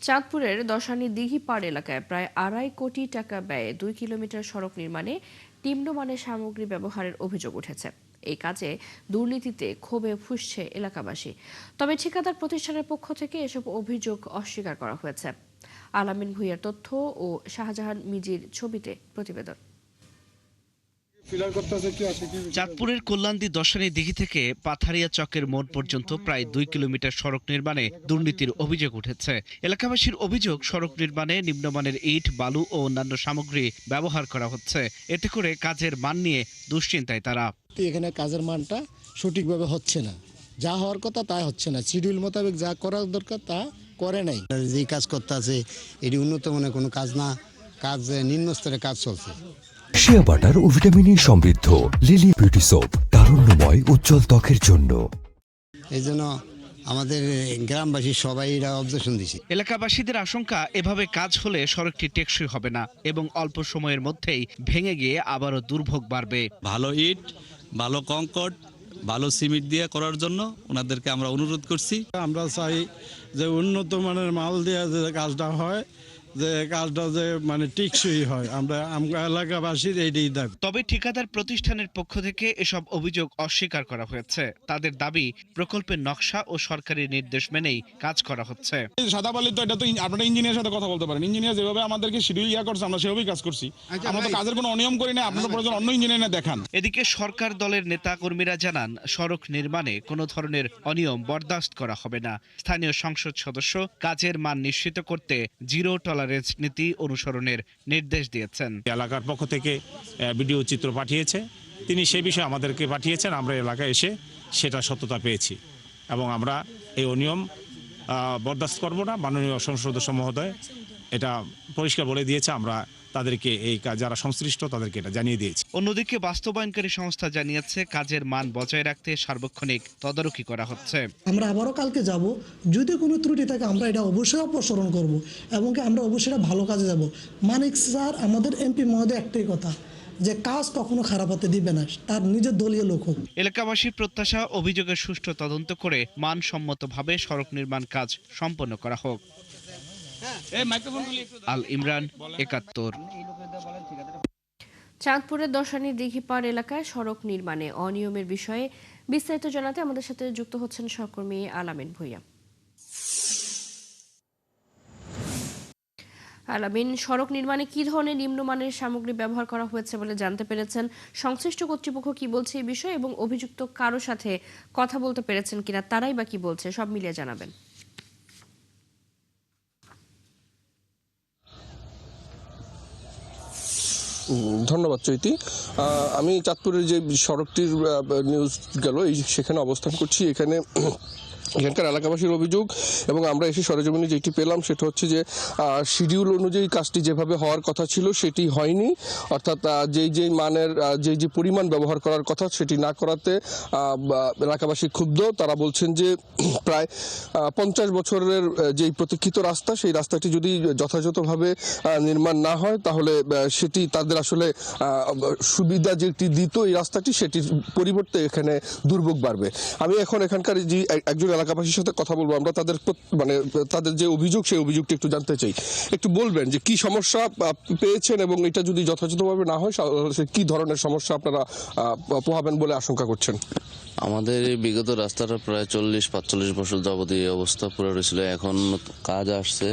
চাঁদপুরের দশানী দিঘিপাড় এলাকায় প্রায় 2.5 কোটি টাকা ব্যয়ে 2 কিলোমিটার সড়ক নির্মাণে নিম্নমানের সামগ্রী ব্যবহারের অভিযোগ উঠেছে। এই কাজে দুর্নীতিতে ক্ষোভে ফুঁসছে এলাকাবাসী। তবে ঠিকাদার প্রতিষ্ঠানের পক্ষ থেকে এসব অভিযোগ অস্বীকার করা হয়েছে। আলামিন ভূঁইয়ার তথ্য ও শাহজাহান মিজির ছবিতে প্রতিবেদন। চাঁদপুরের কল্যাণদী দশানী দিঘি থেকে পাথারিয়া চকের মোড় পর্যন্ত প্রায় 2 কিলোমিটার সড়ক নির্মাণে দুর্নীতির অভিযোগ উঠেছে। এলাকাবাসীর অভিযোগ, সড়ক নির্মাণে নিম্নমানের ইট, বালু ও অন্যান্য সামগ্রী ব্যবহার করা হচ্ছে। এতে করে কাজের মান নিয়ে দুশ্চিন্তায় তারা। এখানে কাজের মানটা সঠিকভাবে হচ্ছে না, যা হওয়ার কথা তা হচ্ছে না। শিডিউল মোতাবেক যা করার দরকার তা করে নাই। যে কাজ করতে আছে এটি উন্নত মানের কোনো কাজ না, কাজ নিম্ন স্তরে কাজ চলছে। শিয়া বাটার ও ভিটামিন সমৃদ্ধ লিলি বিউটি সোপ, তারুণ্যময় উজ্জ্বল ত্বকের জন্য। এই জন্য আমাদের গ্রামবাসী সবাই এরা অবজেকশন দিছে। এলাকাবাসীদের আশঙ্কা, এভাবে কাজ হলে সড়কটি টেকসই হবে না এবং অল্প সময়ের মধ্যেই ভেঙে গিয়ে আবারও দুর্ভোগ বাড়বে। ভালো ইট, ভালো কংক্রিট, ভালো সিমেন্ট দিয়ে করার জন্য ওনাদেরকে আমরা অনুরোধ করছি। আমরা চাই যে উন্নত মানের মাল দিয়ে যে কাজটা হয়, যে কাজটা যে মানে টেকসই হয়, আমরা এলাকাবাসীর এইটাই দাবি। তবে ঠিকাদার প্রতিষ্ঠানের পক্ষ থেকে এসব অভিযোগ অস্বীকার করা হয়েছে। তাদের দাবি, প্রকল্পের নকশা ও সরকারি নির্দেশ মেনেই কাজ করা হচ্ছে। সাদা বালি তো এটা তো আপনারা ইঞ্জিনিয়ারের সাথে কথা বলতে পারেন। ইঞ্জিনিয়ার যেভাবে আমাদেরকে শিডিউল করছে আমরা সেভাবেই কাজ করছি। আমরা তো কাজের কোনো অনিয়ম করি না। আপনারা প্রয়োজন অন্য ইঞ্জিনিয়ার দেখান। এদিকে সরকার দলের নেতা কর্মীরা জানান, সড়ক নির্মাণে কোনো ধরনের অনিয়ম বরদাস্ত করা হবে না। স্থানীয় সংসদ সদস্য কাজের মান নিশ্চিত করতে জিরো টলারেন্স নীতি অনুসরণের নির্দেশ দিয়েছেন। এলাকার পক্ষ থেকে ভিডিও চিত্র পাঠিয়েছে, তিনি সে বিষয়ে আমাদেরকে পাঠিয়েছেন। আমরা এলাকায় এসে সেটা সত্যতা পেয়েছি এবং আমরা এই অনিয়ম বরদাস্ত করব না। মাননীয় সংসদ সদস্য মহোদয় এটা পরিষ্কার বলে দিয়েছে। আমরা তাদেরকে এই কাজ যারা সংশ্লিষ্ট তাদেরকে এটা জানিয়ে দিয়েছি। অন্যদিকে বাস্তবায়নকারী সংস্থা জানিয়েছে, কাজের মান বজায় রাখতে সার্বক্ষণিক তদারকি করা হচ্ছে। আমরা আবারও কালকে যাব, যদি কোনো ত্রুটি থাকে আমরা এটা অবশ্যই অপসারণ করব এবং আমরা অবশ্যই এটা ভালো কাজে যাব। মানিক স্যার, আমাদের এমপি মহোদয় একটাই কথা, যে কাজ কখনো খারাপ হতে দিবে না, তার নিজের দলীয় লোক হোক। এলাকাবাসীর প্রত্যাশা, অভিযোগের সুষ্ঠু তদন্ত করে মানসম্মতভাবে সড়ক নির্মাণ কাজ সম্পন্ন করা হোক। আল ইমরান, ৭১। চাঁদপুরের দশানী দিঘিপাড় এলাকায় সড়ক নির্মাণে অনিয়মের বিষয়ে বিস্তারিত জানাতে আমাদের সাথে যুক্ত হচ্ছেন সহকর্মী আলামিন ভূঁইয়া। আলামিন, সড়ক নির্মাণে কি ধরনের নিম্নমানের সামগ্রী ব্যবহার করা হয়েছে বলে জানতে পেরেছেন? সংশ্লিষ্ট কর্তৃপক্ষ কি বলছে এই বিষয়ে এবং অভিযুক্ত কারো সাথে কথা বলতে পেরেছেন কিনা, তারাই বা কি বলছে, সব মিলিয়ে জানাবেন। ধন্যবাদ চৈতি। আমি চাঁদপুরের যে সড়কটির নিউজ গেল সেখানে অবস্থান করছি। এখানকার এলাকাবাসীর অভিযোগ এবং আমরা এসে সরেজমিনে যেটি পেলাম সেটা হচ্ছে যে শিডিউল অনুযায়ী কাজটি যেভাবে হওয়ার কথা ছিল সেটি হয়নি। অর্থাৎ যেই মানের যে পরিমাণ ব্যবহার করার কথা সেটি না করাতে এলাকাবাসী ক্ষুব্ধ। তারা বলছেন যে প্রায় 50 বছরের যেই প্রতীক্ষিত রাস্তা, সেই রাস্তাটি যদি যথাযথভাবে নির্মাণ না হয় তাহলে সেটি তাদের আসলে সুবিধা যেটি দিত এই রাস্তাটি, সেটির পরিবর্তে এখানে দুর্ভোগ বাড়বে। আমি এখন এখানকার যে একজন এলাকাবাসীর সাথে কথা বলবো। আমরা তাদের যে অভিযোগ সেই অভিযোগটি একটু জানতে চাই। একটু বলবেন যে কি সমস্যা পেয়েছেন এবং এটা যদি যথাযথভাবে না হয় কি ধরনের সমস্যা আপনারা পোহাবেন বলে আশঙ্কা করছেন? আমাদের এই বিগত রাস্তাটা প্রায় 40-45 বছর যাবত এই অবস্থা পুরো রয়েছিল। এখন কাজ আসছে,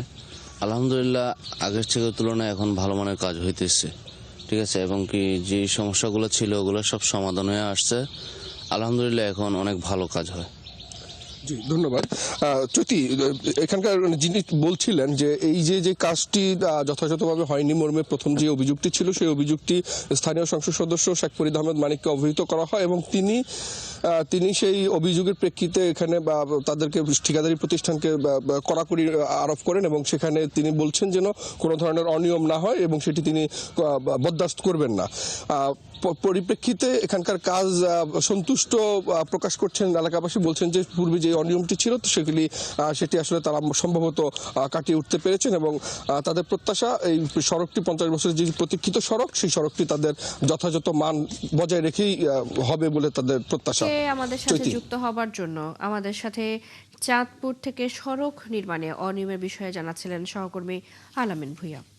আলহামদুলিল্লাহ আগের থেকে তুলনায় এখন ভালো মানের কাজ হইতেছে, ঠিক আছে। এবং কি যে সমস্যাগুলো ছিল ওগুলো সব সমাধান হয়ে আসছে, আলহামদুলিল্লাহ এখন অনেক ভালো কাজ হয়। জি, ধন্যবাদ। চ্যুতি, এখানকার যিনি বলছিলেন যে এই যে কাজটি যথাযথভাবে হয়নি মর্মে প্রথম যে অভিযোগটি ছিল সেই অভিযোগটি স্থানীয় সংসদ সদস্য শেখ ফরিদ আহমেদ মানিককে অবহিত করা হয় এবং তিনি সেই অভিযোগের প্রেক্ষিতে এখানে তাদেরকে ঠিকাদারি প্রতিষ্ঠানকে কড়াকড়ি আরোপ করেন এবং সেখানে তিনি বলছেন যেন কোনো ধরনের অনিয়ম না হয় এবং সেটি তিনি বরদাস্ত করবেন না। পরিপ্রেক্ষিতে এখানকার কাজ সন্তুষ্ট প্রকাশ করছেন এলাকাবাসী। বলছেন যে পূর্বে যে অনিয়মটি ছিল সেটি আসলে তারা সম্ভবত কাটিয়ে উঠতে পেরেছেন এবং তাদের প্রত্যাশা এই সড়কটি 50 বছরের যে প্রতীক্ষিত সড়ক, সেই সড়কটি তাদের যথাযথ মান বজায় রেখেই হবে বলে তাদের প্রত্যাশা। আমাদের সাথে চৈতি। যুক্ত হবার জন্য। আমাদের সাথে চাঁদপুর থেকে সড়ক নির্মাণে অনিয়মের বিষয়ে জানাচ্ছিলেন সহকর্মী আলামিন ভূঁইয়া।